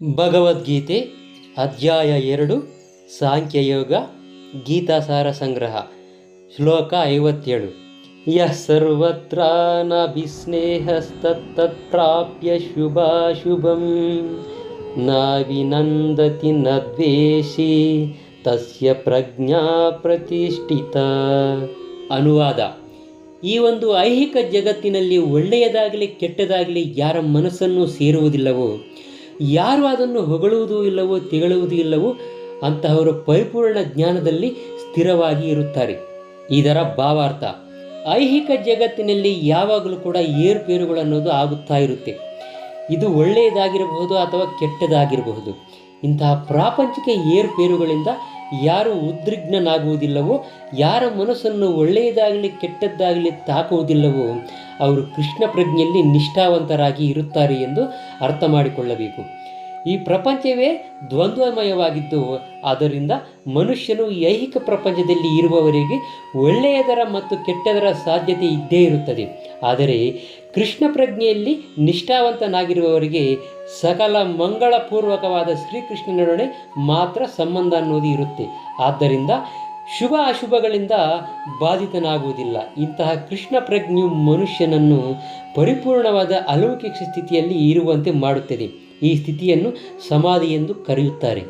ಭಗವದ್ಗೀತೆ ಅಧ್ಯಾಯ 2 ಸಾಂಖ್ಯಯೋಗ ಗೀತಾಸಾರ ಸಂಗ್ರಹ ಶ್ಲೋಕ 57 ಯಃ ಸರ್ವತ್ರ ನಾಭಿಸ್ನೇಹಸ್ತತ್ಪ್ರಾಪ್ಯ ಶುಭಾಶುಭಂ ನಾವಿನಂದತಿ ನ ದ್ವೇಷಿ ತಸ್ಯ ಪ್ರಜ್ಞಾ ಪ್ರತಿಷ್ಠಿತ. ಅನುವಾದ: ಈ ಒಂದು ಐಹಿಕ ಜಗತ್ತಿನಲ್ಲಿ ಒಳ್ಳೆಯದಾಗಲಿ ಕೆಟ್ಟದಾಗಲಿ ಯಾರ ಮನಸ್ಸನ್ನು ಸೇರುವುದಿಲ್ಲವೋ, ಯಾರು ಅದನ್ನು ಹೊಗಳುವುದೂ ಇಲ್ಲವೋ ತೆಗಳುವುದೂ ಇಲ್ಲವೋ ಅಂತಹವರು ಪರಿಪೂರ್ಣ ಜ್ಞಾನದಲ್ಲಿ ಸ್ಥಿರವಾಗಿ ಇರುತ್ತಾರೆ. ಇದರ ಭಾವಾರ್ಥ: ಐಹಿಕ ಜಗತ್ತಿನಲ್ಲಿ ಯಾವಾಗಲೂ ಕೂಡ ಏರುಪೇರುಗಳು ಅನ್ನೋದು ಆಗುತ್ತಾ ಇರುತ್ತೆ. ಇದು ಒಳ್ಳೆಯದಾಗಿರಬಹುದು ಅಥವಾ ಕೆಟ್ಟದಾಗಿರಬಹುದು. ಇಂತಹ ಪ್ರಾಪಂಚಿಕ ಏರುಪೇರುಗಳಿಂದ ಯಾರು ಉದ್ವಿಗ್ನನಾಗುವುದಿಲ್ಲವೋ, ಯಾರ ಮನಸ್ಸನ್ನು ಒಳ್ಳೆಯದಾಗಲಿ ಕೆಟ್ಟದ್ದಾಗಲಿ ತಾಕುವುದಿಲ್ಲವೋ ಅವರು ಕೃಷ್ಣ ಪ್ರಜ್ಞೆಯಲ್ಲಿ ನಿಷ್ಠಾವಂತರಾಗಿ ಇರುತ್ತಾರೆ ಎಂದು ಅರ್ಥ ಮಾಡಿಕೊಳ್ಳಬೇಕು. ಈ ಪ್ರಪಂಚವೇ ದ್ವಂದ್ವಮಯವಾಗಿದ್ದು, ಆದ್ದರಿಂದ ಮನುಷ್ಯನು ಈ ಐಹಿಕ ಪ್ರಪಂಚದಲ್ಲಿ ಇರುವವರೆಗೆ ಒಳ್ಳೆಯದರ ಮತ್ತು ಕೆಟ್ಟದರ ಸಾಧ್ಯತೆ ಇದ್ದೇ ಇರುತ್ತದೆ. ಆದರೆ ಕೃಷ್ಣ ಪ್ರಜ್ಞೆಯಲ್ಲಿ ನಿಷ್ಠಾವಂತನಾಗಿರುವವರಿಗೆ ಸಕಲ ಮಂಗಳಪೂರ್ವಕವಾದ ಶ್ರೀಕೃಷ್ಣನೊಡನೆ ಮಾತ್ರ ಸಂಬಂಧ ಅನ್ನೋದು ಇರುತ್ತೆ. ಆದ್ದರಿಂದ ಶುಭ ಅಶುಭಗಳಿಂದ ಬಾಧಿತನಾಗುವುದಿಲ್ಲ. ಇಂತಹ ಕೃಷ್ಣ ಪ್ರಜ್ಞೆಯು ಮನುಷ್ಯನನ್ನು ಪರಿಪೂರ್ಣವಾದ ಅಲೌಕಿಕ ಸ್ಥಿತಿಯಲ್ಲಿ ಇರುವಂತೆ ಮಾಡುತ್ತದೆ. ಈ ಸ್ಥಿತಿಯನ್ನು ಸಮಾಧಿ ಎಂದು ಕರೆಯುತ್ತಾರೆ.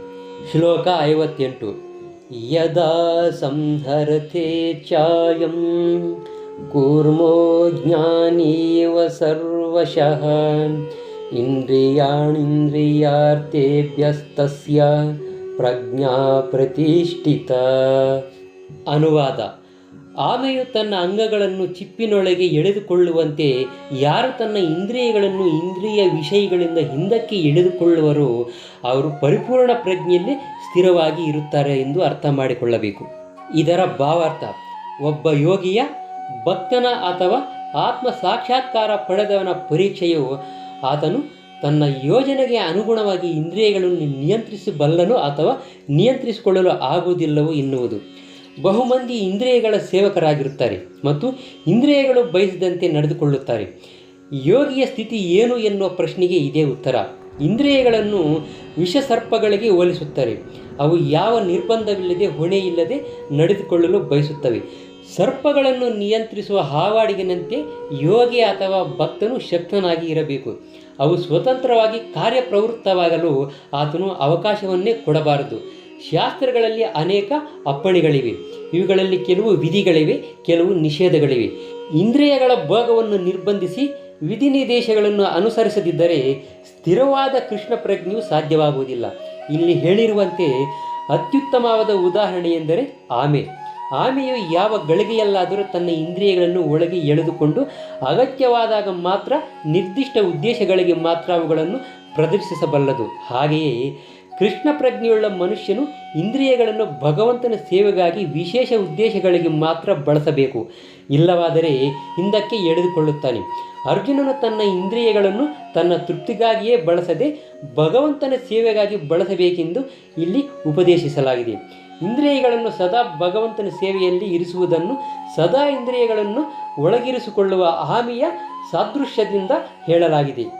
ಶ್ಲೋಕ 58 ಯದಾ ಸಂಹರತೆ ಚಾಯಂ ಕೂರ್ಮೋ ಜ್ಞಾನೇವ ಸರ್ವಶಃ ಇಂದ್ರಿಯಾರ್ಥೇಭ್ಯಸ್ತಸ್ಯ ಪ್ರಜ್ಞಾ ಪ್ರತಿಷ್ಠಿತ. ಅನುವಾದ: ಆಮೆಯು ತನ್ನ ಅಂಗಗಳನ್ನು ಚಿಪ್ಪಿನೊಳಗೆ ಎಳೆದುಕೊಳ್ಳುವಂತೆ ಯಾರು ತನ್ನ ಇಂದ್ರಿಯಗಳನ್ನು ಇಂದ್ರಿಯ ವಿಷಯಗಳಿಂದ ಹಿಂದಕ್ಕೆ ಎಳೆದುಕೊಳ್ಳುವರೋ ಅವರು ಪರಿಪೂರ್ಣ ಪ್ರಜ್ಞೆಯಲ್ಲಿ ಸ್ಥಿರವಾಗಿ ಇರುತ್ತಾರೆ ಎಂದು ಅರ್ಥ ಮಾಡಿಕೊಳ್ಳಬೇಕು. ಇದರ ಭಾವಾರ್ಥ: ಒಬ್ಬ ಯೋಗಿಯ, ಭಕ್ತನ ಅಥವಾ ಆತ್ಮ ಸಾಕ್ಷಾತ್ಕಾರ ಪಡೆದವನ ಪರೀಕ್ಷೆಯು ಆತನು ತನ್ನ ಯೋಜನೆಗೆ ಅನುಗುಣವಾಗಿ ಇಂದ್ರಿಯಗಳನ್ನು ನಿಯಂತ್ರಿಸಬಲ್ಲನು ಅಥವಾ ನಿಯಂತ್ರಿಸಿಕೊಳ್ಳಲು ಆಗುವುದಿಲ್ಲವೋ ಎನ್ನುವುದು. ಬಹುಮಂದಿ ಇಂದ್ರಿಯಗಳ ಸೇವಕರಾಗಿರುತ್ತಾರೆ ಮತ್ತು ಇಂದ್ರಿಯಗಳು ಬಯಸಿದಂತೆ ನಡೆದುಕೊಳ್ಳುತ್ತಾರೆ. ಯೋಗಿಯ ಸ್ಥಿತಿ ಏನು ಎನ್ನುವ ಪ್ರಶ್ನೆಗೆ ಇದೇ ಉತ್ತರ. ಇಂದ್ರಿಯಗಳನ್ನು ವಿಷಸರ್ಪಗಳಿಗೆ ಹೋಲಿಸುತ್ತಾರೆ. ಅವು ಯಾವ ನಿರ್ಬಂಧವಿಲ್ಲದೆ, ಹೊಣೆಯಿಲ್ಲದೆ ನಡೆದುಕೊಳ್ಳಲು ಬಯಸುತ್ತವೆ. ಸರ್ಪಗಳನ್ನು ನಿಯಂತ್ರಿಸುವ ಹಾವಾಡಿಗನಂತೆ ಯೋಗಿ ಅಥವಾ ಭಕ್ತನು ಶಕ್ತನಾಗಿ ಇರಬೇಕು. ಅವು ಸ್ವತಂತ್ರವಾಗಿ ಕಾರ್ಯಪ್ರವೃತ್ತವಾಗಲು ಆತನು ಅವಕಾಶವನ್ನೇ ಕೊಡಬಾರದು. ಶಾಸ್ತ್ರಗಳಲ್ಲಿ ಅನೇಕ ಅಪ್ಪಣೆಗಳಿವೆ. ಇವುಗಳಲ್ಲಿ ಕೆಲವು ವಿಧಿಗಳಿವೆ, ಕೆಲವು ನಿಷೇಧಗಳಿವೆ. ಇಂದ್ರಿಯಗಳ ಭೋಗವನ್ನು ನಿರ್ಬಂಧಿಸಿ ವಿಧಿನಿದೇಶಗಳನ್ನು ಅನುಸರಿಸದಿದ್ದರೆ ಸ್ಥಿರವಾದ ಕೃಷ್ಣ ಪ್ರಜ್ಞೆಯು ಸಾಧ್ಯವಾಗುವುದಿಲ್ಲ. ಇಲ್ಲಿ ಹೇಳಿರುವಂತೆ ಅತ್ಯುತ್ತಮವಾದ ಉದಾಹರಣೆ ಎಂದರೆ ಆಮೆ. ಆಮೆಯು ಯಾವ ಗಳಿಗೆಯಲ್ಲಾದರೂ ತನ್ನ ಇಂದ್ರಿಯಗಳನ್ನು ಒಳಗೆ ಎಳೆದುಕೊಂಡು ಅಗತ್ಯವಾದಾಗ ಮಾತ್ರ ನಿರ್ದಿಷ್ಟ ಉದ್ದೇಶಗಳಿಗೆ ಮಾತ್ರ ಅವುಗಳನ್ನು ಪ್ರದರ್ಶಿಸಬಲ್ಲದು. ಹಾಗೆಯೇ ಕೃಷ್ಣ ಪ್ರಜ್ಞೆಯುಳ್ಳ ಮನುಷ್ಯನು ಇಂದ್ರಿಯಗಳನ್ನು ಭಗವಂತನ ಸೇವೆಗಾಗಿ ವಿಶೇಷ ಉದ್ದೇಶಗಳಿಗೆ ಮಾತ್ರ ಬಳಸಬೇಕು. ಇಲ್ಲವಾದರೆ ಹಿಂದಕ್ಕೆ ಎಳೆದುಕೊಳ್ಳುತ್ತಾನೆ. ಅರ್ಜುನನು ತನ್ನ ಇಂದ್ರಿಯಗಳನ್ನು ತನ್ನ ತೃಪ್ತಿಗಾಗಿಯೇ ಬಳಸದೆ ಭಗವಂತನ ಸೇವೆಗಾಗಿ ಬಳಸಬೇಕೆಂದು ಇಲ್ಲಿ ಉಪದೇಶಿಸಲಾಗಿದೆ. ಇಂದ್ರಿಯಗಳನ್ನು ಸದಾ ಭಗವಂತನ ಸೇವೆಯಲ್ಲಿ ಇರಿಸುವುದನ್ನು ಸದಾ ಇಂದ್ರಿಯಗಳನ್ನು ಒಳಗಿರಿಸಿಕೊಳ್ಳುವ ಆಮೆಯ ಸಾದೃಶ್ಯದಿಂದ ಹೇಳಲಾಗಿದೆ.